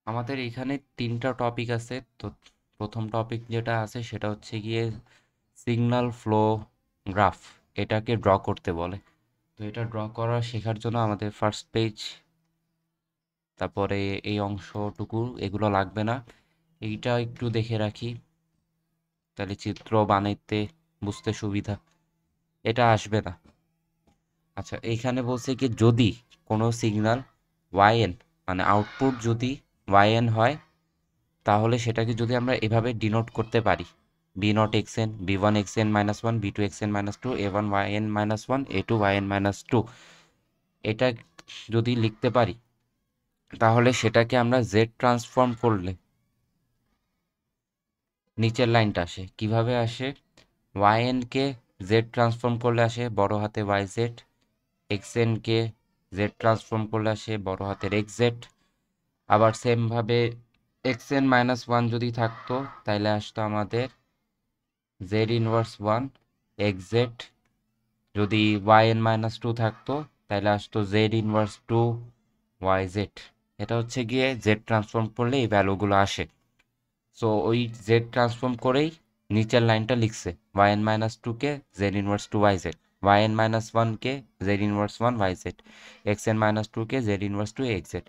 আমাদের এখানে তিনটা টপিক আছে। তো প্রথম টপিক যেটা আছে সেটা হচ্ছে গিয়ে সিগন্যাল ফ্লো গ্রাফ। এটাকে ড্র করতে বলে। তো এটা ড্র করা শেখার জন্য আমাদের ফার্স্ট পেজ, তারপরে এই অংশটুকু এগুলো লাগবে না। এইটা একটু দেখে রাখি, তাহলে চিত্র বানাইতে বুঝতে সুবিধা। এটা আসবে না। আচ্ছা, এইখানে বলছে কি যদি কোনো সিগন্যাল ওয়াইএন মানে আউটপুট যদি ওয়াইএন হয়, তাহলে সেটাকে যদি আমরা এভাবে ডিনোট করতে পারি, b not x n, b one x N minus one, B two x N minus two, a one Y N minus one, a two y N minus two, এটা যদি লিখতে পারি, তাহলে সেটাকে আমরা জেড ট্রান্সফর্ম করলে নিচের লাইনটা আসে। কিভাবে আসে? ওয়াই এনকে জেড ট্রান্সফর্ম করলে আসে বড় হাতে ওয়াই জেড, এক্স এনকে জেড ট্রান্সফর্ম করলে আসে বড় হাতের এক্স জেড। আবার সেমভাবে এক্স এন মাইনাস ওয়ান যদি থাকতো, তাইলে আসতো আমাদের z inverse one x Z. যদি ওয়াই এন মাইনাস টু থাকতো, তাহলে আসতো z inverse two Y z. এটা হচ্ছে গিয়ে জেড ট্রান্সফর্ম করলে এই ভ্যালুগুলো আসে। সো ওই জেড ট্রান্সফর্ম করেই নিচের লাইনটা লিখছে, ওয়াই এন মাইনাস টুকে Z inverse two Y Z, Y N minus ওয়ানকে Z inverse one Y Z, X N minus টুকে Z inverse two X Z.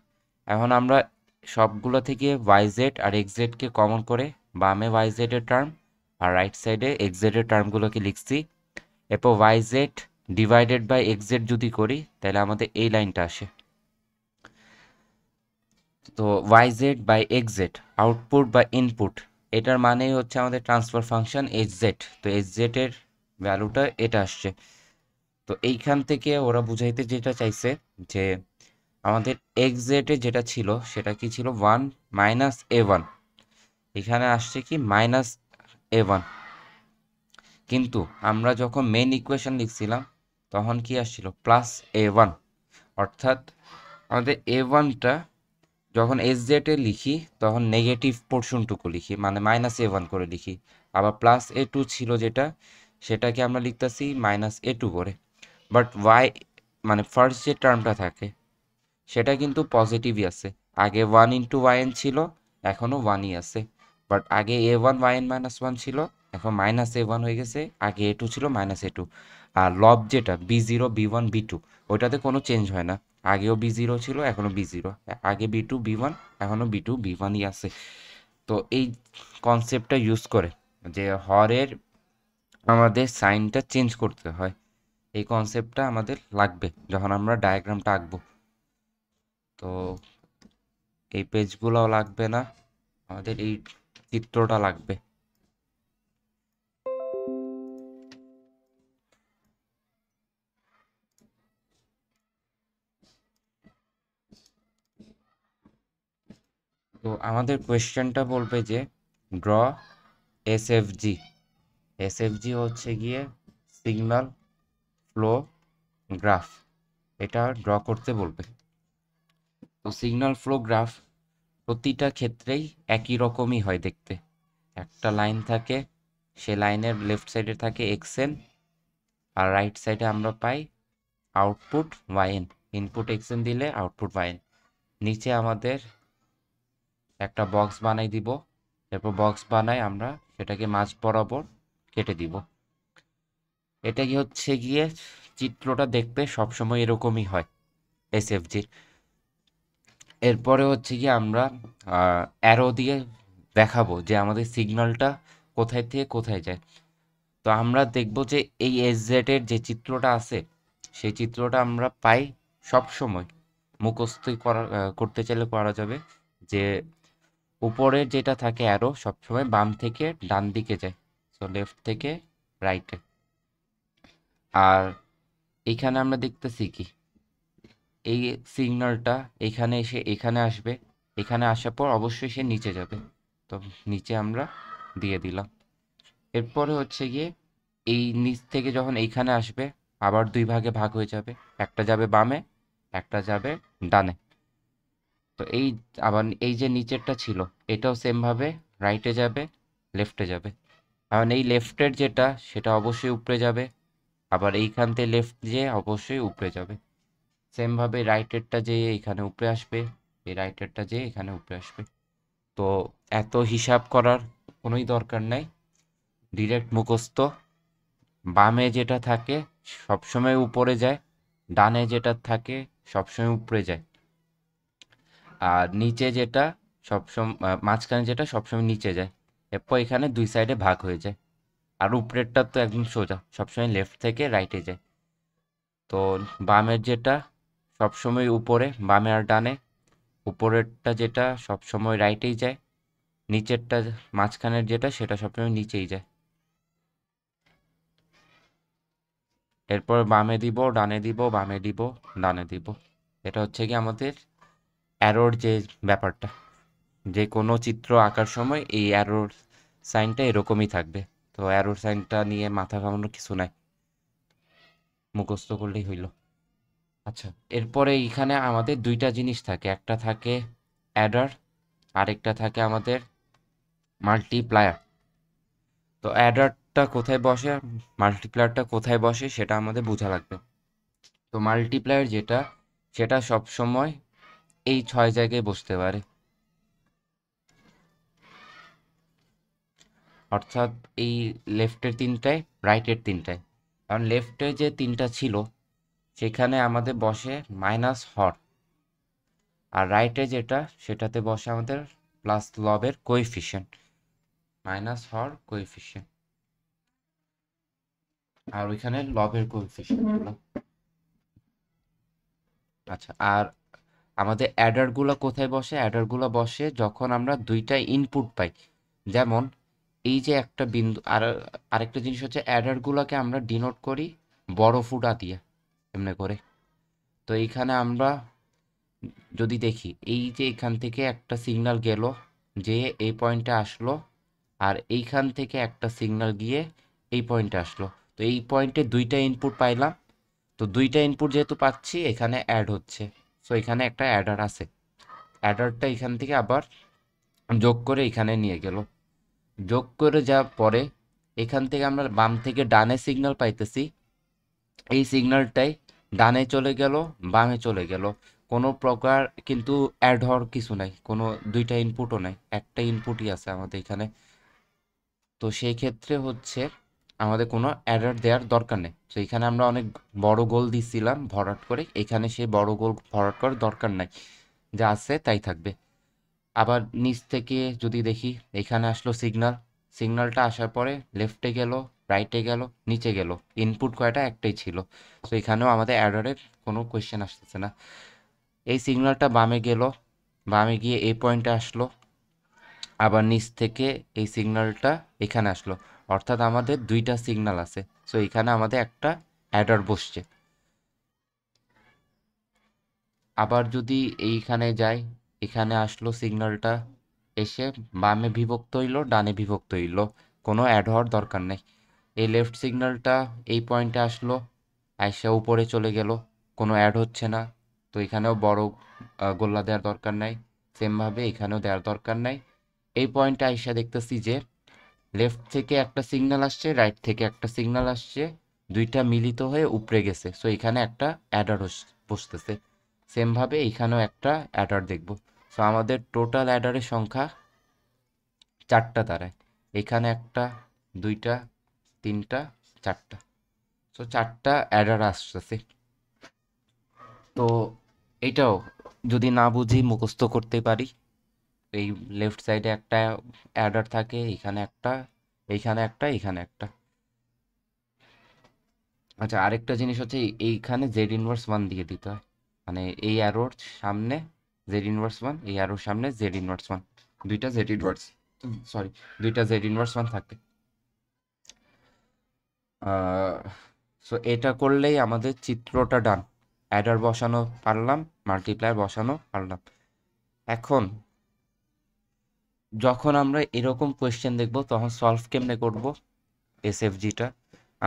এখন আমরা সবগুলো থেকে ওয়াই জেড আর এক্স জেডকে কমন করে বামে ওয়াই জেডের টার্ম আর রাইট সাইডে এক্স জেডের টার্মগুলোকে লিখছি। এরপর Y Z divided by x Z যদি করি, তাহলে আমাদের এই লাইনটা আসে। তো Y Z by x Z output বা ইনপুট, এটার মানেই হচ্ছে আমাদের ট্রান্সফার ফাংশন এইচ জেড। তো এইচ জেড এর ভ্যালুটা এটা আসছে। তো এইখান থেকে ওরা বুঝাইতে যেটা চাইছে যে আমাদের এক্স জেড এ যেটা ছিল সেটা কি ছিল, ওয়ান মাইনাস এ ওয়ান। এখানে আসছে কি মাইনাস এ ওয়ান, কিন্তু আমরা যখন মেন ইকুয়েশন লিখছিলাম তখন কি আসছিল প্লাস এ ওয়ান। অর্থাৎ আমাদের এ ওয়ানটা যখন এস জেড এ লিখি তখন নেগেটিভ পোর্শনটুকু লিখি, মানে মাইনাস এ ওয়ান করে লিখি। আবার প্লাস এ টু ছিল যেটা, সেটাকে আমরা লিখতেছি মাইনাস এ টু করে। বাট ওয়াই মানে ফার্স্ট যে টার্মটা থাকে সেটা কিন্তু পজিটিভই আছে। আগে ওয়ান ইন্টু ওয়াই এন ছিল, এখনও ওয়ানই আছে। বাট আগে A one Y N minus one ছিল, এখন মাইনাস এ ওয়ান হয়ে গেছে। আগে এ টু ছিল, মাইনাস এ টু। আর লব যেটা B zero B one B two, ওইটাতে কোনো চেঞ্জ হয় না। আগেও বি জিরো ছিল, এখনও বি জিরো। আগে বি টু বি ওয়ান, এখনও বি টু বি ওয়ানই আছে। তো এই কনসেপ্টটা ইউজ করে যে হরের আমাদের সাইনটা চেঞ্জ করতে হয়, এই কনসেপ্টটা আমাদের লাগবে যখন আমরা ডায়াগ্রামটা আঁকবো। তো এই পেজগুলো লাগবে না, আমাদের এই চিত্রটা লাগবে। তো আমাদের কোয়েশ্চেনটা বলবে যে ড্র এসএফজি। এসএফজি হচ্ছে গিয়ে সিগন্যাল ফ্লো গ্রাফ, এটা ড্র করতে বলবে। তো সিগন্যাল ফ্লো গ্রাফ প্রতিটা ক্ষেত্রেই একই রকমই হয় দেখতে। একটা লাইন থাকে, সে লাইনের লেফট সাইডে থাকে এক্সএন, আর রাইট সাইডে আমরা পাই আউটপুট ওয়াইএন। ইনপুট এক্সএন দিলে আউটপুট ওয়াইএন। নিচে আমাদের একটা বক্স বানাই দিব। এরপর বক্স বানাই আমরা সেটাকে মাঝ বরাবর কেটে দিব। এটা কি হচ্ছে গিয়ে চিত্রটা দেখতে সবসময় এরকমই হয় এসএফজির। এরপরে হচ্ছে গিয়ে আমরা অ্যারো দিয়ে দেখাবো যে আমাদের সিগন্যালটা কোথায় থেকে কোথায় যায়। তো আমরা দেখব যে এই এসজেড এর যে চিত্রটা আছে, সেই চিত্রটা আমরা পাই সব সময়। মুখস্থ করতে চাইলে করা যাবে যে উপরের যেটা থাকে অ্যারো সবসময় বাম থেকে ডান দিকে যায়, সো লেফট থেকে রাইটে। আর এইখানে আমরা দেখতেছি কি এই সিগন্যালটা এখানে এসে এখানে আসবে, এখানে আসার পর অবশ্যই সে নিচে যাবে। তো নিচে আমরা দিয়ে দিলাম। এরপরে হচ্ছে গিয়ে এই নিচ থেকে যখন এইখানে আসবে, আবার দুই ভাগে ভাগ হয়ে যাবে, একটা যাবে বামে, একটা যাবে ডানে। তো এই আবার এই যে নিচেরটা ছিল, এটাও সেমভাবে রাইটে যাবে, লেফটে যাবে। কারণ এই লেফটের যেটা সেটা অবশ্যই উপরে যাবে, আবার এইখান থেকে লেফট যে অবশ্যই উপরে যাবে। সেমভাবে রাইটেরটা যে এখানে উপরে আসবে, এই রাইটেরটা যে এখানে উপরে আসবে। তো এত হিসাব করার কোনোই দরকার নাই, ডিরেক্ট মুখস্থ। বামে যেটা থাকে সবসময় উপরে যায়, ডানে যেটা থাকে সবসময় উপরে যায়, আর নিচে যেটা সবসময় মাঝখানে যেটা সবসময় নিচে যায়। এরপর এখানে দুই সাইডে ভাগ হয়ে যায়। আর উপরেরটা তো একদম সোজা, সবসময় লেফট থেকে রাইটে যায়। তো বামের যেটা সবসময় উপরে, বামে আর ডানে। উপরেরটা যেটা সবসময় রাইটেই যায়, নিচেরটা মাঝখানের যেটা সেটা সবসময় নিচেই যায়। এরপর বামে দিব, ডানে দিব, বামে দিব, ডানে দিব। এটা হচ্ছে কি আমাদের অ্যারোর যে ব্যাপারটা, যে কোনো চিত্র আঁকার সময় এই অ্যারোর সাইনটা এরকমই থাকবে। তো অ্যারোর সাইনটা নিয়ে মাথা ঘামানোর কিছু নাই, মুখস্থ করলেই হইল। আচ্ছা, এরপরে এইখানে আমাদের দুইটা জিনিস থাকে, একটা থাকে অ্যাডার, আরেকটা থাকে আমাদের মাল্টিপ্লায়ার। তো অ্যাডারটা কোথায় বসে, মাল্টিপ্লায়ারটা কোথায় বসে সেটা আমাদের বোঝা লাগবে। তো মাল্টিপ্লায়ার যেটা, সেটা সব সময় এই 6 জায়গায় বসতে পারে, অর্থাৎ এই লেফটের তিনটায়, রাইটের তিনটায়। কারণ লেফটে যে তিনটা ছিল সেখানে আমাদের বসে মাইনাস হর, আর রাইটে যেটা সেটাতে বসে আমাদের প্লাস লবের কোএফিসিয়েন্ট, মাইনাস হর কোএফিসিয়েন্ট, আর ওইখানে লবের কোএফিসিয়েন্ট। আচ্ছা, আর আমাদের অ্যাডারগুলো কোথায় বসে, অ্যাডারগুলো বসে যখন আমরা দুইটা ইনপুট পাই। যেমন এই যে একটা বিন্দু, আর আরেকটা জিনিস হচ্ছে অ্যাডারগুলোকে আমরা ডিনোট করি বড় ফুটা দিয়ে, এমনি করে। তো এইখানে আমরা যদি দেখি, এই যে এখান থেকে একটা সিগন্যাল গেল, যে এই পয়েন্টে আসলো, আর এইখান থেকে একটা সিগন্যাল গিয়ে এই পয়েন্টে আসলো। তো এই পয়েন্টে দুইটা ইনপুট পাইলাম। তো দুইটা ইনপুট যেহেতু পাচ্ছি, এখানে অ্যাড হচ্ছে। সো এখানে একটা অ্যাডার আছে, অ্যাডারটা এখান থেকে আবার যোগ করে এখানে নিয়ে গেল। যোগ করে যাওয়ার পরে এখান থেকে আমরা বাম থেকে ডানে সিগন্যাল পাইতেছি, এই সিগন্যালটাই ডানে চলে গেল, বামে চলে গেল। কোনো প্রকার কিন্তু অ্যাড হওয়ার কিছু নাই, কোনো দুইটা ইনপুটও নাই, একটা ইনপুটই আছে আমাদের এখানে। তো সেই ক্ষেত্রে হচ্ছে আমাদের কোনো অ্যাডার দেওয়ার দরকার নেই। তো এখানে আমরা অনেক বড় গোল দিছিলাম ভরাট করে, এখানে সেই বড় গোল ভরাট করার দরকার নাই, যা আছে তাই থাকবে। আবার নিচ থেকে যদি দেখি, এখানে আসলো সিগন্যাল, সিগন্যালটা আসার পরে লেফটে গেল, রাইটে গেল, নিচে গেল, ইনপুট কয়টা, একটাই ছিল। তো এখানেও আমাদের অ্যাডারের কোনো কোয়েশ্চেন আসতেছে না। এই সিগন্যালটা বামে গেল, বামে গিয়ে এই পয়েন্টে আসলো, আবার নিচ থেকে এই সিগন্যালটা এখানে আসলো, অর্থাৎ আমাদের দুইটা সিগন্যাল আছে। সো এখানে আমাদের একটা অ্যাডার বসছে। আবার যদি এইখানে যাই, এখানে আসলো সিগন্যালটা, এসে বামে বিভক্ত হইলো, ডানে বিভক্ত হইলো, কোনো অ্যাড হওয়ার দরকার নেই। এই লেফট সিগন্যালটা এই পয়েন্টে আসলো, আইসা উপরে চলে গেল, কোনো অ্যাড হচ্ছে না। তো এখানেও বড় গোল্লা দেওয়ার দরকার নাই, সেমভাবে এখানেও দেওয়ার দরকার নাই। এই পয়েন্টে আইসা দেখতেছি যে লেফট থেকে একটা সিগন্যাল আসছে, রাইট থেকে একটা সিগন্যাল আসছে, দুইটা মিলিত হয়ে উপরে গেছে। সো এখানে একটা অ্যাডার বসতেছে। সেমভাবে এখানেও একটা অ্যাডার দেখব। সো আমাদের টোটাল অ্যাডারের সংখ্যা 4টা দাঁড়ায়। এখানে একটা, দুইটা, তিনটা, 4টা। সো 4টা অ্যাডার আসতেছে। তো এইটাও যদি না বুঝি মুখস্থ করতে পারি। এই লেফট সাইডে একটা অ্যাডার থাকে, এখানে একটা, এইখানে একটা, এখানে একটা। আচ্ছা, আরেকটা জিনিস হচ্ছে এইখানে জেড ইনভার্স ওয়ান দিয়ে দিতে হয়, মানে এই অ্যারোর সামনে জেড ইনভার্স ওয়ান, এই অ্যারোর সামনে জেড ইনভার্স ওয়ান, দুইটা জেড ইনভার্স, সরি, দুইটা জেড ইনভার্স ওয়ান থাকে। সো এটা করলেই আমাদের চিত্রটা ডান, অ্যাডার বসানো পারলাম, মাল্টিপ্লায়ার বসানো পারলাম। এখন যখন আমরা এরকম কোয়েশ্চেন দেখব তখন সলভ কেমনে করব এসএফজিটা,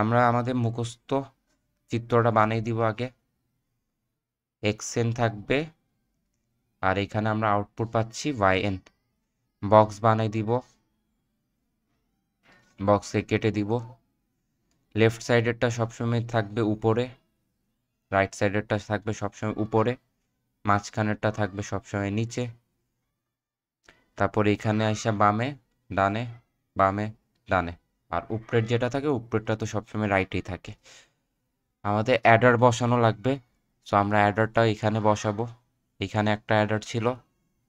আমরা আমাদের মুখস্থ চিত্রটা বানিয়ে দিব আগে। এক্সএন থাকবে, আর এখানে আমরা আউটপুট পাচ্ছি ওয়াইএন। বক্স বানাই দিব, বক্সে কেটে দিব। লেফট সাইডেরটা সবসময় থাকবে উপরে, রাইট সাইডেরটা থাকবে সবসময় উপরে। মাঝখানেরটা থাকবে সবসময় নিচে, তারপর এখানে আসা বামে, ডানে, বামে, ডানে। আর উপরের যেটা থাকে উপরেরটা তো সবসময় রাইটেই থাকে। আমাদের অ্যাডার বসানো লাগবে, সো আমরা অ্যাডারটা এখানে বসাবো। এখানে একটা অ্যাডার ছিল,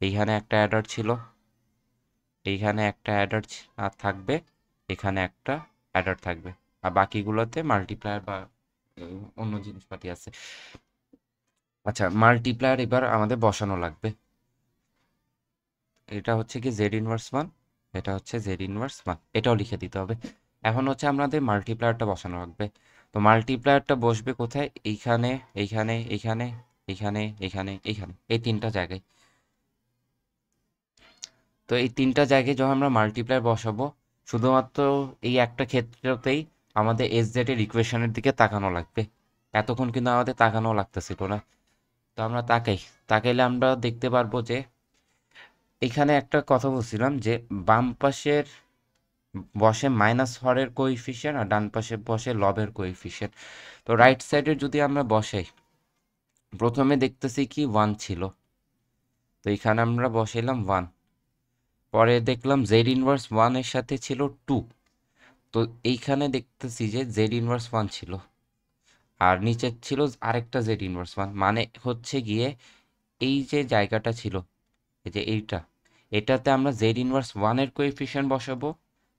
এইখানে একটা অ্যাডার ছিল, এইখানে একটা অ্যাডার থাকবে, এখানে একটা অ্যাডার থাকবে, আর বাকিগুলোতে মাল্টিপ্লায়ার বা অন্য জিনিসপাতি আছে। আচ্ছা, মাল্টিপ্লায়ার এবার আমাদের বসানো লাগবে। এটা হচ্ছে কি জেড ইনভার্স ওয়ান, এটা হচ্ছে জেড ইনভার্স ওয়ান, এটাও লিখে দিতে হবে। এখন হচ্ছে আমাদের মাল্টিপ্লায়ারটা বসানো লাগবে। তো মাল্টিপ্লায়ারটা বসবে কোথায়? এইখানে, এইখানে, এইখানে, এইখানে, এইখানে, এইখানে, এই তিনটা জায়গায়। তো এই তিনটা জায়গায় যখন আমরা মাল্টিপ্লায়ার বসাবো, শুধুমাত্র এই একটা ক্ষেত্রতেই আমাদের এস জেড এর ইকুয়েশনের দিকে তাকানো লাগবে। এতক্ষণ কিন্তু আমাদের তাকানো লাগতেছিল না। তো আমরা তাকাইলে আমরা দেখতে পারবো যে এখানে একটা কথা বলছিলাম যে বাম পাশের বসে মাইনাস হরের কোএফিসিয়েন্ট আর ডান পাশে বসে লবের কোএফিসিয়েন্ট। তো রাইট সাইডে যদি আমরা বসাই, প্রথমে দেখতেছি কি 1 ছিল, তো এখানে আমরা বসাইলাম 1। পরে দেখলাম জেড ইনভার্স 1 এর সাথে ছিল 2, তো এইখানে দেখতেছি যে জেড ইনভার্স 1 ছিল, আর নিচে ছিল আরেকটা জেড ইনভার্স 1, মানে হচ্ছে গিয়ে এই যে জায়গাটা ছিল, এই যে এইটা, এটাতে আমরা জেড ইনভার্স 1 এর কোএফিসিয়েন্ট বসাবো,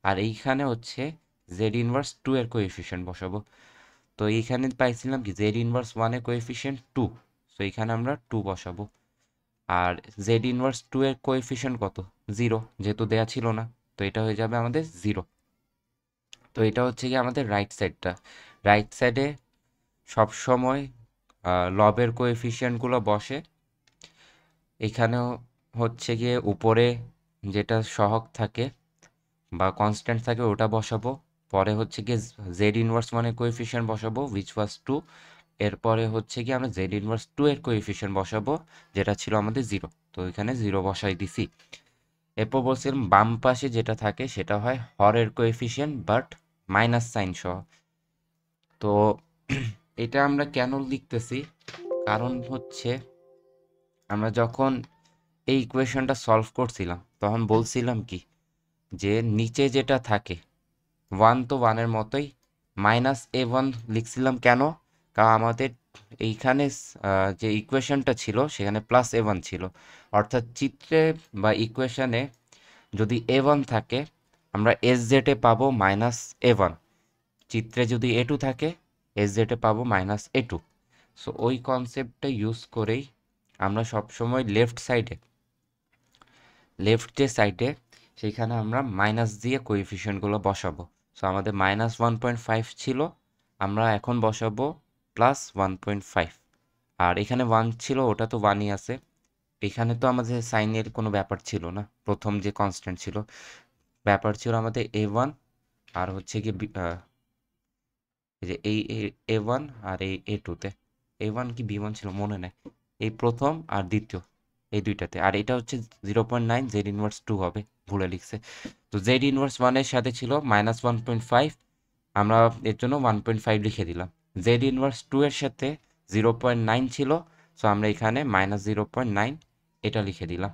আর এইখানে হচ্ছে জেড ইনভার্স 2 এর কোএফিসিয়েন্ট বসাবো। তো এইখানে পাইছিলাম কি জেড ইনভার্স 1 এর কোএফিসিয়েন্ট 2, তো এখানে আমরা 2 বসাবো। আর জেড ইনভার্স 2 এর কোএফিসিয়েন্ট কত? 0, যেহেতু দেয়া ছিল না, তো এটা হয়ে যাবে আমাদের 0। তো এটা হচ্ছে কি আমাদের রাইট সাইডটা। রাইট সাইডে সবসময় লবের কোএফিসিয়েন্টগুলো বসে। এখানেও হচ্ছে গিয়ে উপরে যেটা সহগ থাকে বা কনস্ট্যান্ট থাকে ওটা বসাবো। পরে হচ্ছে গিয়ে জেড ইনভার্স ওয়ানের কোএফিসিয়েন্ট বসাবো উইচ ওয়াজ 2। এরপরে হচ্ছে গিয়ে আমরা জেড ইনভার্স 2 এর কোএফিসিয়েন্ট বসাবো, যেটা ছিল আমাদের 0। তো এখানে 0 বসাই দিছি। এরপর বলছিলাম বাম পাশে যেটা থাকে সেটা হয় হরের কোএফিসিয়েন্ট বাট মাইনাস সাইন সহ। তো এটা আমরা কেন লিখতেছি? কারণ হচ্ছে আমরা যখন এই ইকুয়েশনটা সলভ করছিলাম তখন বলছিলাম কি যে নিচে যেটা থাকে 1 তো 1-এর মতোই, মাইনাস A1 লিখছিলাম কেন? কারণ আমাদের এইখানে যে ইকুয়েশনটা ছিল সেখানে প্লাস A1 ছিল, অর্থাৎ চিত্রে বা ইকুয়েশনে যদি A1 থাকে আমরা এস জেডে পাবো মাইনাস A1, চিত্রে যদি A2 থাকে এস জেডে পাবো মাইনাস A2। সো ওই কনসেপ্টটা ইউজ করেই আমরা সবসময় লেফট যে সাইডে সেইখানে আমরা মাইনাস দিয়ে কোএফিসিয়েন্টগুলো বসাবো। সো আমাদের -1.5 ছিল, আমরা এখন বসাবো +1.5। আর এখানে 1 ছিল, ওটা তো 1ই আছে। এখানে তো আমাদের সাইনের কোনো ব্যাপার ছিল না, প্রথম যে কনস্ট্যান্ট ছিল, ব্যাপার ছিল আমাদের A1 আর হচ্ছে কি এই যে এই A1 আর এই A2-তে। A1 কি B1 ছিল মনে নেই, এই প্রথম আর দ্বিতীয় এই দুইটাতে। আর এটা হচ্ছে 0.9, জেড ইনভার্স 2 হবে, ভুলে লিখছে। তো জেড ইনভার্স 1 এর সাথে ছিল -1.5, আমরা এর জন্য 1.5 লিখে দিলাম। জেড ইনভার্স 2 এর সাথে 0.9 ছিল, সো আমরা এখানে -0.9 এটা লিখে দিলাম।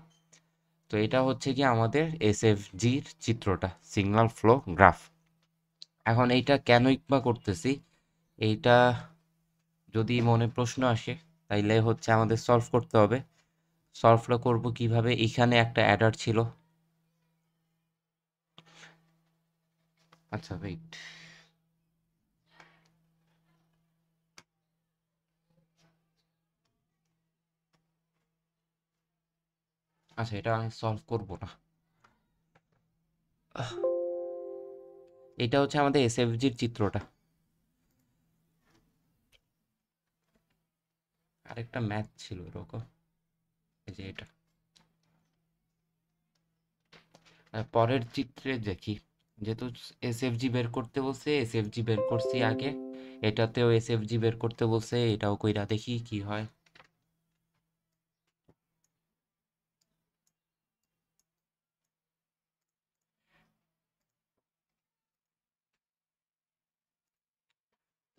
তো এটা হচ্ছে কি আমাদের এসএফজির চিত্রটা, সিগন্যাল ফ্লো গ্রাফ। এখন এইটা কেনই বা করতেছি, এইটা যদি মনে প্রশ্ন আসে তাইলে হচ্ছে আমাদের সলভ করতে হবে। সলভটা করব কিভাবে? এখানে একটা অ্যাডার ছিল, আচ্ছা ওয়েট, আচ্ছা এটা আমি সলভ করব না। আহ, এটা হচ্ছে আমাদের এসএফজির চিত্রটা। আরেকটা ম্যাথ ছিল এরকম, এই যে এটা। আর পরের চিত্রে দেখি, যেহেতু এসএফজি বের করতে বলছে এসএফজি বের করছি আগে, এটাতেও এসএফজি বের করতে বলছে, এটাও কইরা দেখি কি হয়।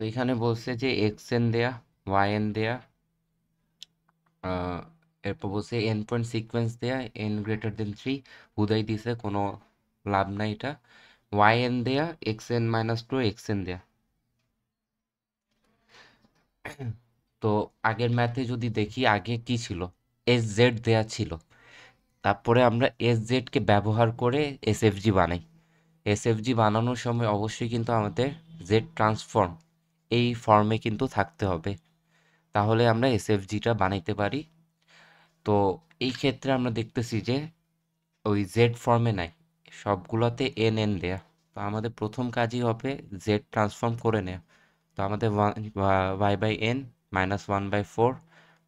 তো এখানে বলছে যে এক্স এন দেয়া, ওয়াই এন দেয়া, এরপর বলছে এন পয়েন্ট সিকোয়েন্স দেয়া এন গ্রেটার দেন 3 হুদাই দিছে, কোনো লাভ নাই এটা। ওয়াই এন দেয়া x N minus two x n দেয়া। তো আগের ম্যাথে যদি দেখি আগে কি ছিল, এস জেড দেয়া ছিল, তারপরে আমরা এস জেডকে ব্যবহার করে এসএফজি বানাই। এসএফজি বানানোর সময় অবশ্যই কিন্তু আমাদের জেড ট্রান্সফর্ম এই ফর্মে কিন্তু থাকতে হবে, তাহলে আমরা এসএফজিটা বানাইতে পারি। তো এই ক্ষেত্রে আমরা দেখতেছি যে ওই জেড ফর্মে নাই, সবগুলোতে এন এন দেয়া। তো আমাদের প্রথম কাজই হবে জেড ট্রান্সফর্ম করে নেওয়া। তো আমাদের y by n minus one by four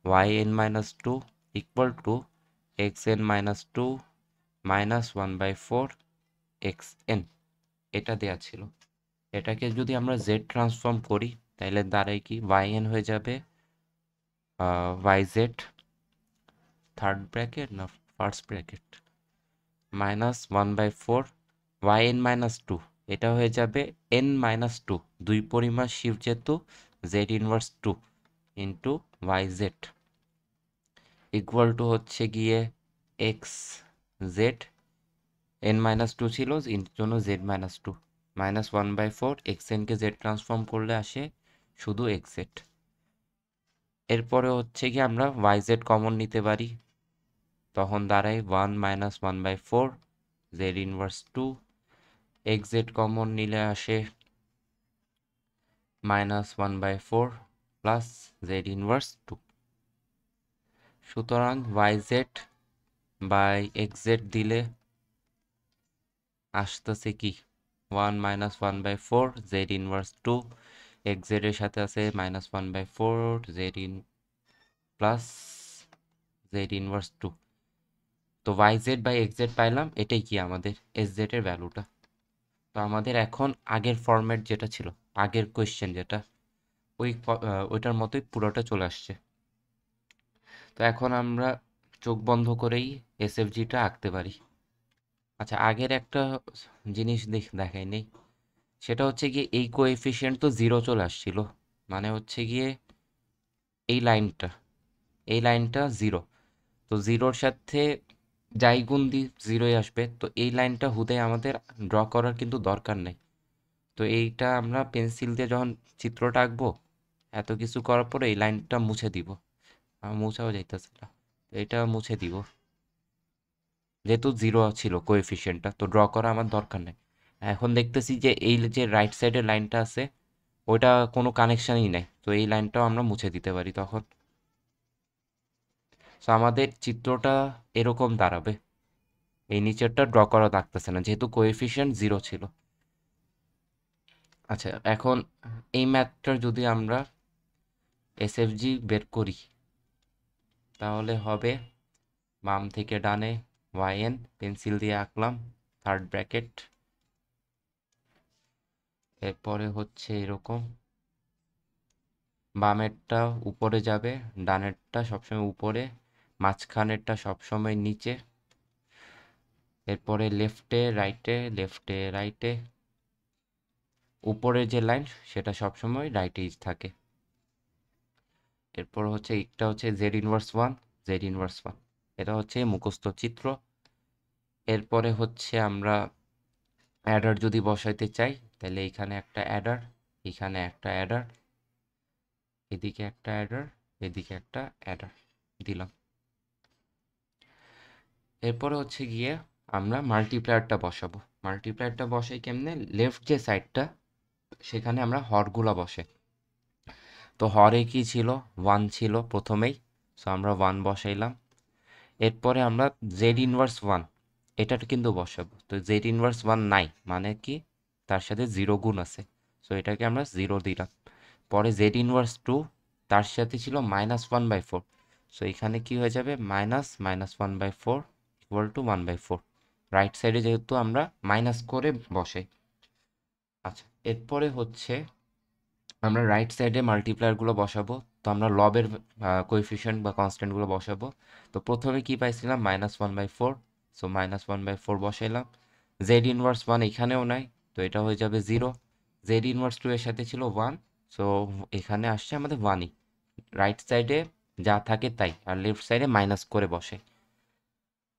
y N minus two equal to x N minus two minus one by four x n, এটা দেয়া ছিল। এটাকে যদি আমরা জেড ট্রান্সফর্ম করি তাহলে দাঁড়ায় কি, ওয়াই এন হয়ে যাবে ওয়াই জেড থার্ড ব্র্যাকেট না first bracket minus one by four y N minus two, এটা হয়ে যাবে এন মাইনাস টু, দুই পরিমাণ শিফট যেহেতু z inverse two into y z equal to হচ্ছে গিয়ে x z n minus two ছিল জন্য z minus two minus one by four x এনকে জেড ট্রান্সফর্ম করলে আসে শুধু এক্স জেড। এরপরে হচ্ছে কি আমরা ওয়াই জেড কমন নিতে পারি, তখন দাঁড়ায় one minus one by four Z inverse two, X Z common নিলে আসে minus one by four plus Z inverse two. সুতরাং Y Z by x Z দিলে আসতেছে কি, one minus one by four Z inverse two, X Z এর সাথে আছে minus one by four Z in plus Z inverse two. তো Y Z by x Z পাইলাম, এটাই কি আমাদের এস জেড এর ভ্যালুটা। তো আমাদের এখন আগের ফরম্যাট যেটা ছিল, আগের কোয়েশ্চেন যেটা, ওইটার মতোই পুরোটা চলে আসছে। তো এখন আমরা চোখ বন্ধ করেই এসএফজিটা আঁকতে পারি। আচ্ছা, আগের একটা জিনিস দেখাই নেই, সেটা হচ্ছে গিয়ে এই কোএফিসিয়েন্ট তো জিরো চলে আসছিল, মানে হচ্ছে গিয়ে এই লাইনটা, এই লাইনটা জিরো, তো জিরোর সাথে যাই গুণ দি জিরোই আসবে। তো এই লাইনটা হুদে আমাদের ড্র করার কিন্তু দরকার নেই। তো এইটা আমরা পেন্সিল দিয়ে যখন চিত্রটা আঁকবো, এত কিছু করার পরে এই লাইনটা মুছে দিব, মুছাও যাইতেছে না, তো এটা মুছে দিব, যেহেতু জিরো ছিল কোএফিসিয়েন্টটা, তো ড্র করা আমার দরকার নেই। এখন দেখতেছি যে এই যে রাইট সাইডের লাইনটা আছে ওইটা কোনো কানেকশানই নাই, তো এই লাইনটাও আমরা মুছে দিতে পারি তখন। সো আমাদের চিত্রটা এরকম দাঁড়াবে, এই নিচেরটা ড্র করা লাগতেছে না যেহেতু কোএফিসিয়েন্ট জিরো ছিল। আচ্ছা, এখন এই ম্যাথটার যদি আমরা এসএফজি বের করি তাহলে হবে বাম থেকে ডানে ওয়াই এন পেন্সিল দিয়ে আঁকলাম থার্ড ব্র্যাকেট, এরপরে হচ্ছে এরকম, বামেরটা উপরে যাবে, ডানেরটা সবসময় উপরে, মাঝখানেরটা সবসময় নিচে, এরপরে লেফটে রাইটে লেফটে রাইটে, উপরের যে লাইন সেটা সবসময় রাইটেই থাকে। এরপর হচ্ছে একটা হচ্ছে Z inverse one, Z inverse one, এটা হচ্ছে মুখস্থ চিত্র। এরপরে হচ্ছে আমরা অ্যাডার যদি বসাইতে চাই তাহলে এখানে একটা অ্যাডার, এখানে একটা অ্যাডার, এদিকে একটা অ্যাডার, এদিকে একটা অ্যাডার দিলাম। এরপরে হচ্ছে গিয়ে আমরা মাল্টিপ্লায়ারটা বসাবো। মাল্টিপ্লায়ারটা বসাই কেমনে, লেফট যে সাইডটা সেখানে আমরা হরগুলা বসে, তো হরে কি ছিল, ওয়ান ছিল প্রথমেই, সো আমরা ওয়ান বসাইলাম। এরপরে আমরা জেড ইনভার্স ওয়ান এটা কিন্তু বসাবো, তো জেড ইনভার্স ওয়ান নাই মানে কি তার সাথে জিরো গুণ আছে, সো এটাকে আমরা জিরো দিলাম। পরে জেড ইনভার্স টু, তার সাথে ছিল minus one by four, so এখানে কি হয়ে যাবে minus minus one by four equal to one by four, right সাইডে যেহেতু আমরা মাইনাস করে বসাই। আচ্ছা, এরপরে হচ্ছে আমরা রাইট সাইডে মাল্টিপ্লায়ারগুলো বসাবো, তো আমরা লবের কোএফিসিয়েন্ট বা কনস্ট্যান্টগুলো বসাবো। তো প্রথমে কি পাইছিলাম minus one by four, so minus one by four বসাইলাম। জেড ইনভার্স ওয়ান এখানেও নাই, তো এটা হয়ে যাবে জিরো। জেড ইনভার্স টু এর সাথে ছিল ওয়ান, সো এখানে আসছে আমাদের ওয়ানই, রাইট সাইডে যা থাকে তাই, আর লেফট সাইডে মাইনাস করে বসে।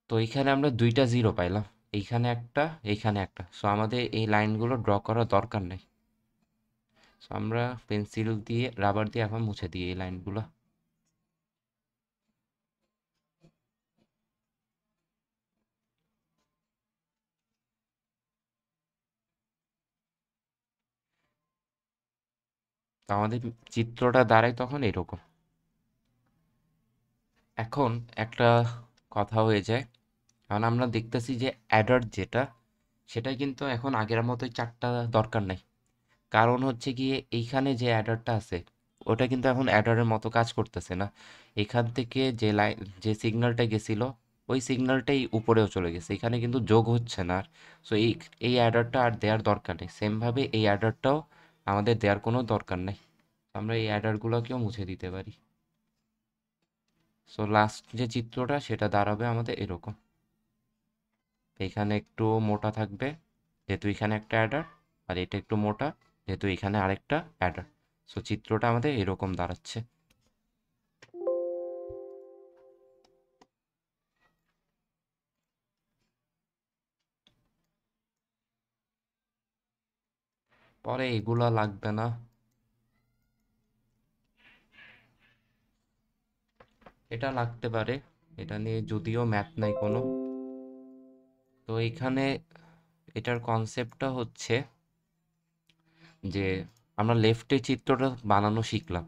তো এইখানে আমরা দুইটা জিরো পাইলাম, এইখানে একটা, এইখানে একটা। সো আমাদের এই লাইনগুলো ড্র করার দরকার নেই। সো আমরা পেন্সিল দিয়ে, রাবার দিয়ে এখন মুছে দিই এই লাইনগুলো। তো আমাদের চিত্রটা দাঁড়ায় তখন এরকম। এখন একটা কথা হয়ে যায়, কারণ আমরা দেখতেছি যে অ্যাডার যেটা, সেটা কিন্তু এখন আগের মতোই চারটা দরকার নাই। কারণ হচ্ছে গিয়ে এইখানে যে অ্যাডারটা আছে, ওটা কিন্তু এখন অ্যাডারের মতো কাজ করতেছে না। এখান থেকে যে লাইন, যে সিগন্যালটা গেছিল, ওই সিগন্যালটাই উপরেও চলে গেছে, এখানে কিন্তু যোগ হচ্ছে না আর। সো এই অ্যাডারটা আর দেওয়ার দরকার নেই। সেমভাবে এই অ্যাডারটাও আমাদের দেওয়ার কোনো দরকার নেই। আমরা এই অ্যাডারগুলোকেও মুছে দিতে পারি। সো লাস্ট যে চিত্রটা সেটা দাঁড়াবে আমাদের এরকম। এখানে একটু মোটা থাকবে যেহেতু এখানে একটা অ্যাডার, আর এটা একটু মোটা যেহেতু এখানে আরেকটা অ্যাডার। সো চিত্রটা আমাদের এরকম দাঁড়াচ্ছে। পরে এগুলা লাগবে না, এটা লাগতে পারে। এটা নিয়ে যদিও ম্যাথ নাই কোনো। তো এখানে এটার কনসেপ্টটা হচ্ছে যে আমরা লেফটের চিত্রটা বানানো শিখলাম।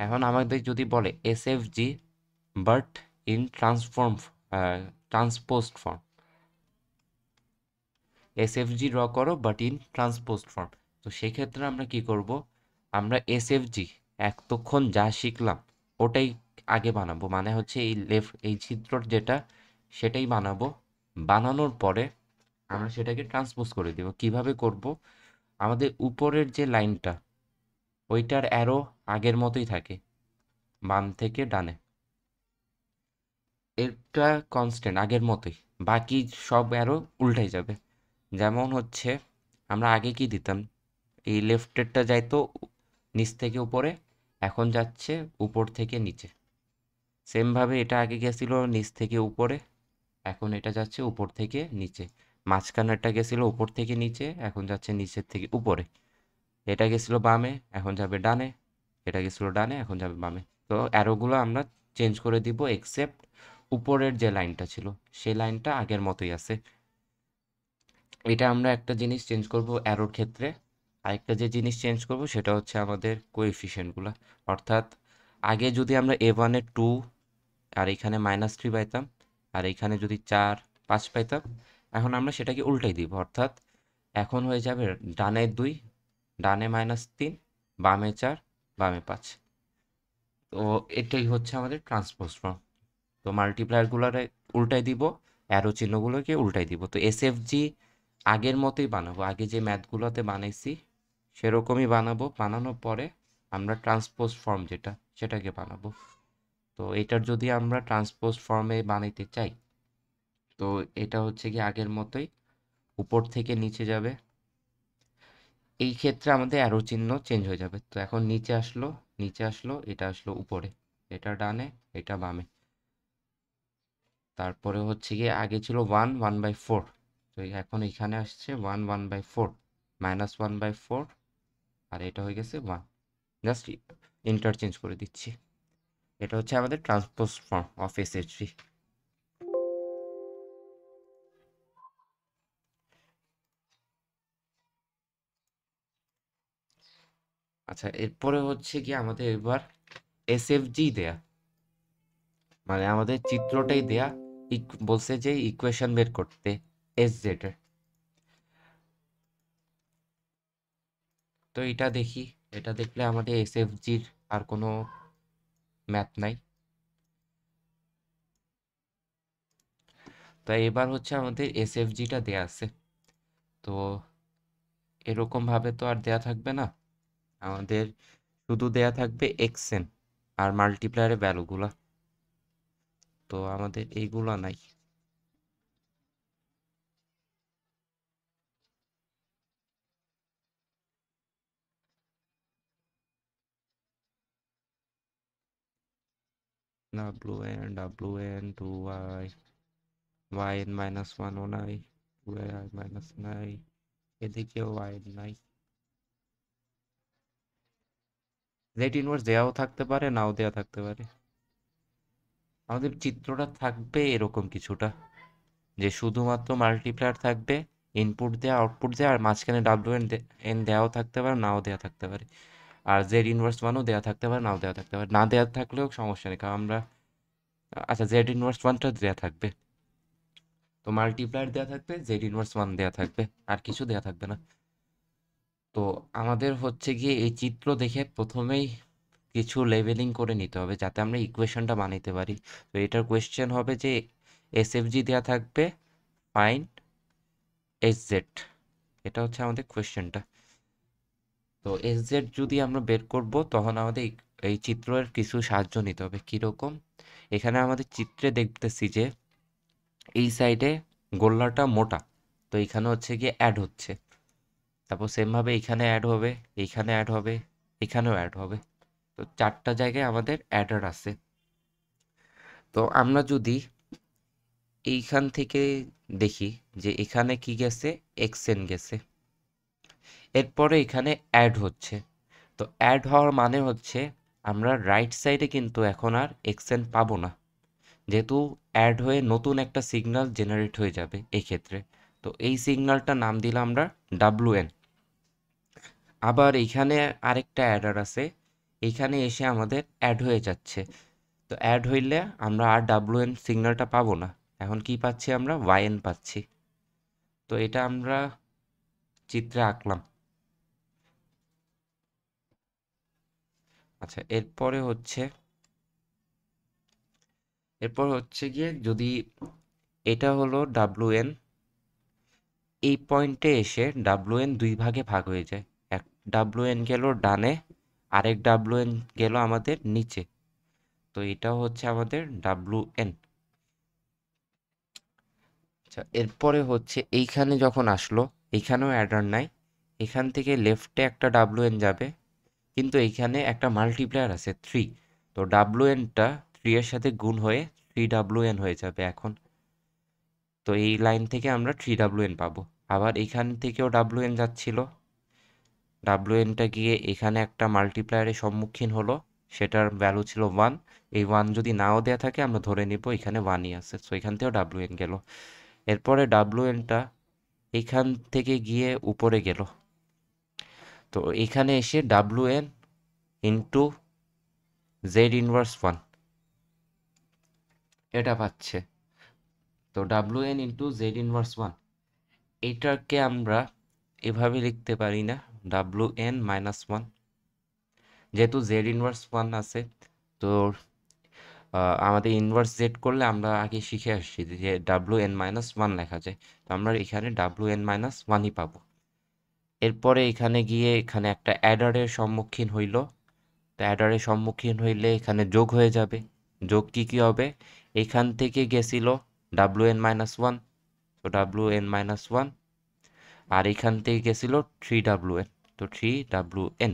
এখন আমাদের যদি বলে এসএফজি বাট ইন ট্রান্সপোজড ফর্ম, এসএফজি ড্র করো বাট ইন ট্রান্সপোজড ফর্ম। তো সেক্ষেত্রে আমরা কি করব, আমরা এসএফজি এতক্ষণ যা শিখলাম ওটাই আগে বানাবো, মানে হচ্ছে এই চিত্রর যেটা, সেটাই বানাবো। বানানোর পরে আমরা সেটাকে ট্রান্সপোজ করে দেব। কিভাবে করব, আমাদের উপরের যে লাইনটা, ওইটার অ্যারো আগের মতোই থাকে, বাম থেকে ডানে। এটা কনস্ট্যান্ট আগের মতোই, বাকি সব অ্যারো উল্টাই যাবে। যেমন হচ্ছে আমরা আগে কি দিতাম, এই লেফটেরটা যাইতো নিচ থেকে উপরে, এখন যাচ্ছে উপর থেকে নিচে। সেমভাবে এটা আগে গেছিল নিচ থেকে উপরে, এখন এটা যাচ্ছে উপর থেকে নিচে। মাঝখানেরটা গেছিল উপর থেকে নিচে, এখন যাচ্ছে নিচের থেকে উপরে। এটা গেছিল বামে, এখন যাবে ডানে। এটা গেছিল ডানে, এখন যাবে বামে। তো অ্যারোগুলো আমরা চেঞ্জ করে দিব, এক্সেপ্ট উপরের যে লাইনটা ছিল সেই লাইনটা আগের মতোই আছে। এটা আমরা একটা জিনিস চেঞ্জ করব অ্যারোর ক্ষেত্রে। আরেকটা যে জিনিস চেঞ্জ করব সেটা হচ্ছে আমাদের কোএফিসিয়েন্টগুলো। অর্থাৎ আগে যদি আমরা A1-এ 2 আর এখানে -3 পাইতাম, আর এখানে যদি 4 5 পাইতাম, এখন আমরা সেটাকে উল্টাই দিব। অর্থাৎ এখন হয়ে যাবে ডানে 2, ডানে -3, বামে 4, বামে 5। তো এটাই হচ্ছে আমাদের ট্রান্সপোজ ফর্ম। তো মাল্টিপ্লায়ারগুলোরে উল্টাই দিব, অ্যারো চিহ্নগুলোকে উল্টাই দিব। তো এসএফজি আগের মতোই বানাবো, আগে যে ম্যাথগুলোতে বানাইছি সেরকমই বানাবো। বানানোর পরে আমরা ট্রান্সপোজ ফর্ম যেটা, সেটাকে বানাবো। তো এটার যদি আমরা ট্রান্সপোজ ফর্মে বানাইতে চাই, তো এটা হচ্ছে কি আগের মতোই উপর থেকে নিচে যাবে। এই ক্ষেত্রে আমাদের অ্যারো চিহ্ন চেঞ্জ হয়ে যাবে। তো এখন নিচে আসলো, নিচে আসলো, এটা আসলো উপরে, এটা ডানে, এটা বামে। তারপরে হচ্ছে গিয়ে আগে ছিল 1/4, তো এখন এখানে আসছে 1/4, -1/4, আর এটা হয়ে গেছে 1। জাস্ট ইন্টারচেঞ্জ করে দিচ্ছি। এটা হচ্ছে আমাদের ট্রান্সপোজ ফর্ম অফ এসএফজি। আচ্ছা, এরপরে হচ্ছে কি আমাদের এবার এসএফজি দেয়া, মানে আমাদের চিত্রটাই দেয়া। বলছে যে ইকুয়েশন বের করতে এস জেড এর। তো এটা দেখি, এটা দেখলে আমাদের এসএফজির আর কোনো ম্যাথ নাই। তো এবার হচ্ছে আমাদের এসএফজিটা দেয়া আছে। তো এরকম ভাবে তো আর দেয়া থাকবে না, আমাদের শুধু দেয়া থাকবে এক্সএন আর মাল্টিপ্লায়ারের ভ্যালুগুলা। তো আমাদের এইগুলা নাই। W N 2y, yn minus 1ও নাই, 2y মাইনাস নাই, এদিকেও y নাই। জেড ইনভার্স দেওয়াও থাকতে পারে, নাও দেওয়া থাকতে পারে। আমাদের চিত্রটা থাকবে এরকম কিছুটা, যে শুধুমাত্র মাল্টিপ্লায়ার থাকবে, ইনপুট দেওয়া আউটপুট দেওয়া, আর মাঝখানে এন দেওয়াও থাকতে পারে, নাও দেওয়া থাকতে পারে। আর জেড ইনভার্স ওয়ানও দেওয়া থাকতে পারে, নাও দেওয়া থাকতে পারে। না দেওয়া থাকলেও সমস্যা নেই, কারণ আমরা আচ্ছা জেড ইনভার্স ওয়ানটা দেওয়া থাকবে, তো মাল্টিপ্লায়ার দেওয়া থাকবে, জেড ইনভার্স ওয়ান দেওয়া থাকবে, আর কিছু দেওয়া থাকবে না। তো আমাদের হচ্ছে গিয়ে এই চিত্র দেখে প্রথমেই কিছু লেভেলিং করে নিতে হবে, যাতে আমরা ইকুয়েশনটা বানাইতে পারি। তো এটার কোয়েশ্চেন হবে যে এসএফজি দেওয়া থাকবে, ফাইন্ড এস জেড, এটা হচ্ছে আমাদের কোয়েশ্চেনটা। তো এস জেড যদি আমরা বের করব, তখন আমাদের এই চিত্রের কিছু সাহায্য নিতে হবে। কীরকম? এখানে আমাদের চিত্রে দেখতেছি যে এই সাইডে গোল্লাটা মোটা, তো এখানে হচ্ছে গিয়ে অ্যাড হচ্ছে। তারপর সেমভাবে এখানে অ্যাড হবে, এইখানে অ্যাড হবে, এখানেও অ্যাড হবে। তো 4টা জায়গায় আমাদের অ্যাডার আছে। তো আমরা যদি এইখান থেকে দেখি যে এখানে কি গেছে, এক্সএন গেছে, এরপরে এখানে অ্যাড হচ্ছে। তো অ্যাড হওয়ার মানে হচ্ছে আমরা রাইট সাইডে কিন্তু এখন আর এক্সএন পাবো না, যেহেতু অ্যাড হয়ে নতুন একটা সিগন্যাল জেনারেট হয়ে যাবে এই ক্ষেত্রে। তো এই সিগন্যালটার নাম দিলাম আমরা ডাব্লুএন। আবার এইখানে আরেকটা অ্যাডার আছে, এইখানে এসে আমাদের অ্যাড হয়ে যাচ্ছে। তো অ্যাড হইলে আমরা আর ডাব্লুএন সিগন্যালটা পাবো না, এখন কি পাচ্ছি আমরা, ওয়াইএন পাচ্ছি। তো এটা আমরা চিত্রে আঁকলাম। আচ্ছা এরপর হচ্ছে গিয়ে যদি এটা হলো ডাব্লুএন, এই পয়েন্টে এসে ডাব্লুএন দুই ভাগে ভাগ হয়ে যায়। এক ডাব্লুএন গেল ডানে, আরেক ডাব্লুএন গেল আমাদের নিচে। তো এটাও হচ্ছে আমাদের ডাব্লুএন। আচ্ছা এরপরে হচ্ছে এইখানে যখন আসলো, এইখানেও অ্যাডার নাই, এখান থেকে লেফটে একটা ডাব্লুএন যাবে, কিন্তু এইখানে একটা মাল্টিপ্লায়ার আছে 3, তো ডাব্লুএনটা 3 এর সাথে গুণ হয়ে 3WN হয়ে যাবে এখন। তো এই লাইন থেকে আমরা 3WN পাবো। আবার এখান থেকেও ডাব্লুএন যাচ্ছিল, ডাব্লুএনটা গিয়ে এখানে একটা মাল্টিপ্লায়ারের সম্মুখীন হলো, সেটার ভ্যালু ছিল 1। এই 1 যদি নাও দেয়া থাকে আমরা ধরে নিব এখানে 1ই আছে, সো এখান থেকেও ডাব্লুএন গেল। এরপরে ডাব্লুএনটা এখান থেকে গিয়ে উপরে গেল, তো এখানে এসে ডাব্লুএন ইন্টু জেড ইনভার্স 1 এটা পাচ্ছে। তো ডাব্লুএন ইন্টু জেড ইনভার্স 1, এটাকে আমরা এভাবে লিখতে পারি না, ডাব্লুএন মাইনাস 1, যেহেতু জেড ইনভার্স 1 আছে। তো আমাদের ইনভার্স জেড করলে আমরা আগে শিখে আসছি যে ডাব্লুএন মাইনাস 1 লেখা যায়, তো আমরা এখানে ডাব্লুএন মাইনাস 1ই পাবো। এরপরে এখানে গিয়ে এখানে একটা অ্যাডারের সম্মুখীন হইল, তো অ্যাডারের সম্মুখীন হইলে এখানে যোগ হয়ে যাবে। যোগ কি হবে, এখান থেকে গেছিল ডাব্লুএন মাইনাস 1, তো ডাব্লুএন মাইনাস 1, আর এখান থেকে গেছিল 3WN, তো 3WN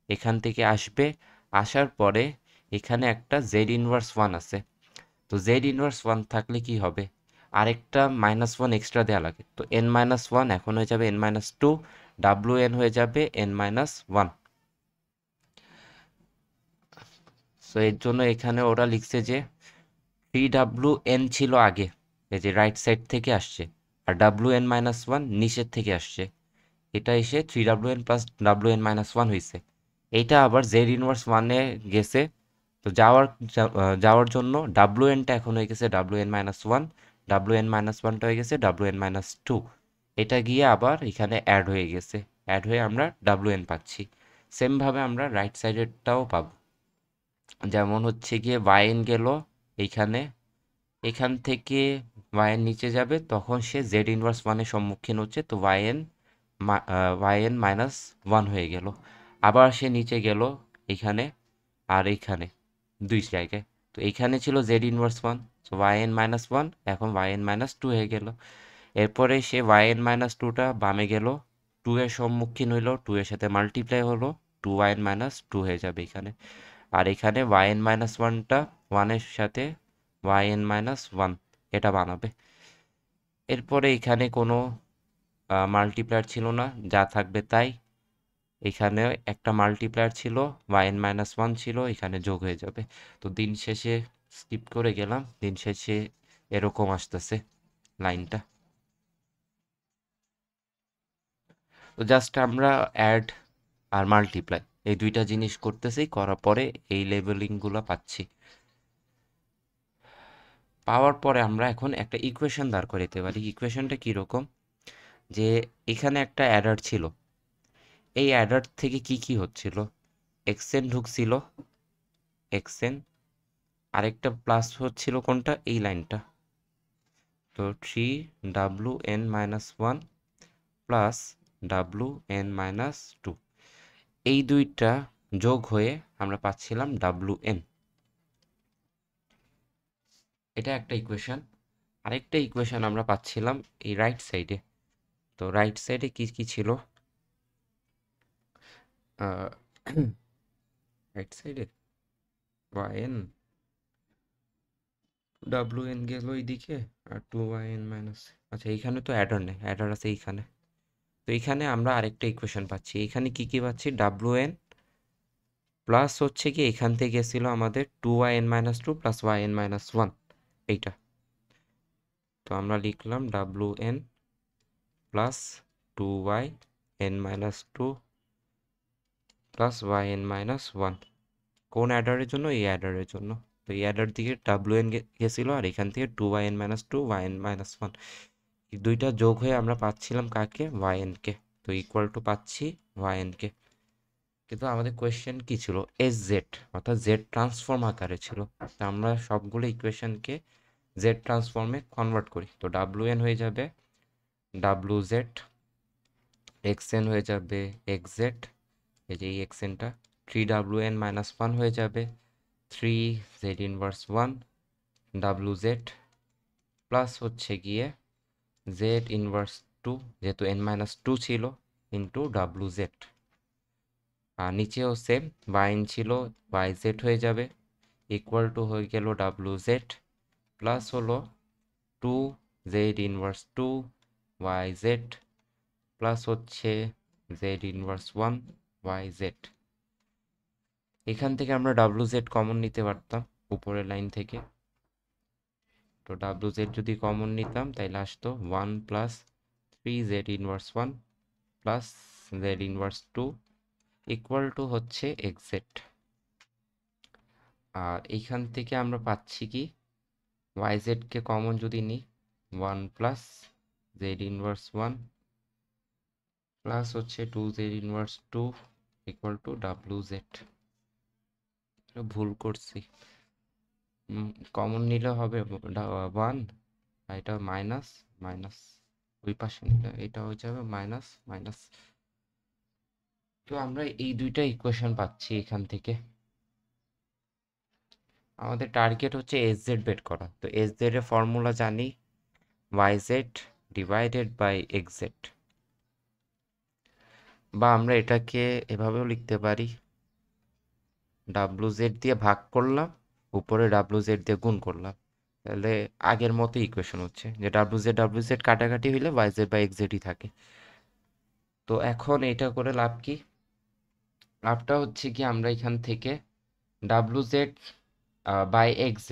এখান থেকে আসবে। আসার পরে এখানে একটা জেড ইনভার্স 1 আছে, তো জেড ইনভার্স 1 থাকলে কি হবে, আরেকটা -1 এক্সট্রা দেওয়া লাগে, তো n-1 এখন হয়ে যাবে n-2, WN হয়ে যাবে n-1। সো এর জন্য এখানে ওরা লিখছে যে 3WN ছিল আগে, এই যে রাইট সাইড থেকে আসছে, আর WN-1 নিচের থেকে আসছে, এটা এসে 3WN প্লাস WN-1 হয়েছে। এইটা আবার জেড ইনভার্স 1-এ গেছে, তো যাওয়ার জন্য WN-টা এখন হয়ে গেছে WN-1, WN-1টা হয়ে গেছে WN-2, এটা গিয়ে আবার এখানে অ্যাড হয়ে গেছে, অ্যাড হয়ে আমরা WN পাচ্ছি। সেমভাবে আমরা রাইট সাইডেরটাও পাবো, যেমন হচ্ছে গিয়ে YN গেল এইখানে, এখান থেকে YN নিচে যাবে, তখন সে জেড ইনভার্স 1-এর সম্মুখীন হচ্ছে, তো YN মাইনাস 1 হয়ে গেল। আবার সে নিচে গেল এইখানে আর এইখানে দুই জায়গায়, তো এইখানে ছিল জেড ইনভার্স 1, তো YN-1 এখন YN-2 হয়ে গেল। এরপরে সে YN-2টা বামে গেল, 2 এর সম্মুখীন হইল, 2 এর সাথে মাল্টিপ্লাই হলো, 2YN-2 হয়ে যাবে এখানে। আর এখানে yn মাইনাস ওয়ানটা ওয়ানের সাথে yn মাইনাস ওয়ান এটা বানাবে। এরপরে এখানে কোনো মাল্টিপ্লায়ার ছিল না, যা থাকবে তাই। এখানে একটা মাল্টিপ্লায়ার ছিল, yn মাইনাস ওয়ান ছিল, এখানে যোগ হয়ে যাবে। তো দিন শেষে স্কিপ করে গেলাম, দিন শেষে এরকম আসতেছে লাইনটা। তো জাস্ট আমরা অ্যাড আর মাল্টিপ্লাই এই দুইটা জিনিস করতেছি, করার পরে এই লেবেলিংগুলো পাচ্ছি। পাওয়ার পরে আমরা এখন একটা ইকুয়েশন দাঁড় করাতে পারি। ইকুয়েশনটা কীরকম, যে এখানে একটা অ্যাডার ছিল, এই অ্যাডার থেকে কি কি হচ্ছিল, এক্সেন ঢুকছিল, এক্সেন, আরেকটা প্লাস হচ্ছিল কোনটা, এই লাইনটা। তো 3 WN - 1 প্লাস WN - 2, এই দুইটা যোগ হয়ে আমরা পাচ্ছিলাম WN। এটা একটা ইকুয়েশন। আরেকটা ইকুয়েশন আমরা পাচ্ছিলাম এই রাইট সাইডে। তো রাইট সাইডে কি কি ছিল, রাইট সাইডে yn WN গেল এইদিকে, আর 2yn মাইনাস, আচ্ছা এইখানে তো অ্যাডার নেই, অ্যাডার আছে এইখানে। তো এইখানে আমরা আরেকটা ইকুয়েশন পাচ্ছি, এখানে কি কি পাচ্ছি, WN প্লাস হচ্ছে কি এখান থেকে গেছিল আমাদের 2yn - 2 প্লাস yn - 1 এইটা। তো আমরা লিখলাম WN plus 2yn - 2 plus yn - 1, কোন অ্যাডারের জন্য, এই অ্যাডারের জন্য। তো এই অ্যাডার দিকে WN গেছিল, আর এখান থেকে 2yn - 2 yn - 1, এই দুইটা যোগ হয়ে আমরা পাচ্ছিলাম কাকে, yn কে। তো ইকুয়াল টু পাচ্ছি yn কে। কিন্তু আমাদের কোয়েশ্চেন কি ছিল, SZ, অর্থাৎ জেড ট্রান্সফর্ম আকারে ছিল। তো আমরা সবগুলো ইকুয়েশনকে জেড ট্রান্সফর্মে কনভার্ট করি। তো WN হয়ে যাবে WZ, XN হয়ে যাবে XZ, এই যে এই XNটা, 3WN - 1 হয়ে যাবে 3Z ইনভার্স 1 WZ, প্লাস হচ্ছে গিয়ে Z ইনভার্স 2, যেহেতু n - 2 ছিল, ইন্টু WZ। আর নিচেও সেম yn ছিল, YZ হয়ে যাবে, ইকুয়াল টু হয়ে গেল WZ, প্লাস হলো 2Z ইনভার্স 2 YZ, প্লাস হচ্ছে Z ইনভার্স 1 YZ। এখান থেকে আমরা WZ কমন নিতে পারতাম উপরের লাইন থেকে। তো WZ যদি কমন নিতাম তাইলে আসতো 1 plus 3Z inverse 1 plus Z inverse 2 equal to হচ্ছে XZ। আর এইখান থেকে আমরা পাচ্ছি কি, YZ কে কমন যদি নিই, 1 প্লাস Z ইনভার্স 1 প্লাস হচ্ছে 2Z inverse 2 equal two WZ। ভুল করছি, কমন নিলে হবে 1, আর এটা মাইনাস মাইনাস, ওই পাশে নিলে এটা হয়ে যাবে মাইনাস মাইনাস। তো আমরা এই দুইটা ইকুয়েশন পাচ্ছি এখান থেকে। আমাদের টার্গেট হচ্ছে SZ বের করা। তো SZ এর ফর্মুলা জানি, YZ ডিভাইডেড বাই XZ, বা আমরা এটাকে এভাবেও লিখতে পারি, WZ দিয়ে ভাগ করলাম, উপরে WZ দিয়ে গুণ করলাম, তাহলে আগের মতো ইকুয়েশন হচ্ছে যে WZ কাটাকাটি হইলে YZ বাই XZই থাকে। তো এখন এটা করে লাভ কি, লাভটা হচ্ছে কি আমরা এখান থেকে WZ বাই XZ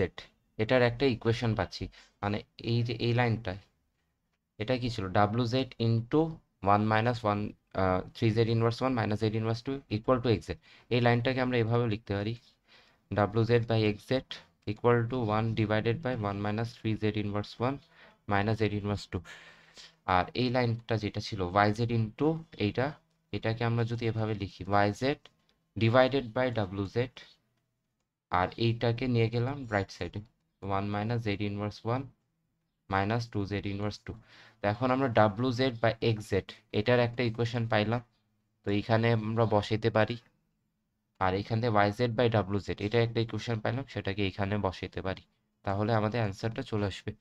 এটার একটা ইকুয়েশন পাচ্ছি। মানে এই যে এই লাইনটা, এটা কি ছিল, WZ into 1 minus 1 3Z inverse 1 minus Z inverse 2 equal to XZ। এই লাইনটাকে আমরা এভাবে লিখতে পারি, WZ by XZ equal to 1 divided by 1 minus 3Z inverse 1 minus Z inverse 2। আর এই লাইনটা যেটা ছিল YZ ইন্টু এইটা, এটাকে আমরা যদি এভাবে লিখি YZ ডিভাইডেড বাই WZ, আর এইটাকে নিয়ে গেলাম রাইট সাইডে, 1 minus Z inverse 1 minus 2Z inverse 2। তো এখন আমরা WZ বাই XZ এটার একটা ইকুয়েশন পাইলাম, তো এইখানে আমরা বসাইতে পারি। আর এখান থেকে YZ বাই WZ এটা একটা ইকুয়েশন পাইলাম, সেটাকে এখানে বসাইতে পারি, তাহলে আমাদের অ্যান্সারটা চলে আসবে।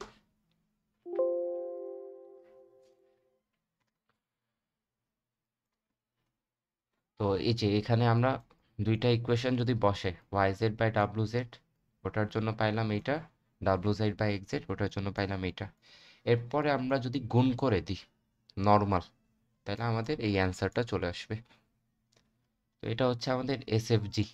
তো এই যে এখানে আমরা দুইটা ইকুয়েশন যদি বসে ওয়াই জেড বাই ডাব্লু জেড, ওটার জন্য পাইলাম এইটা, ডাব্লু জেড বাই এক্স জেড ওটার জন্য পাইলাম এইটা। এরপরে আমরা যদি গুণ করে দিই নর্মাল, তাহলে আমাদের এই অ্যান্সারটা চলে আসবে। তো এটা হচ্ছে আমাদের এসএফজি।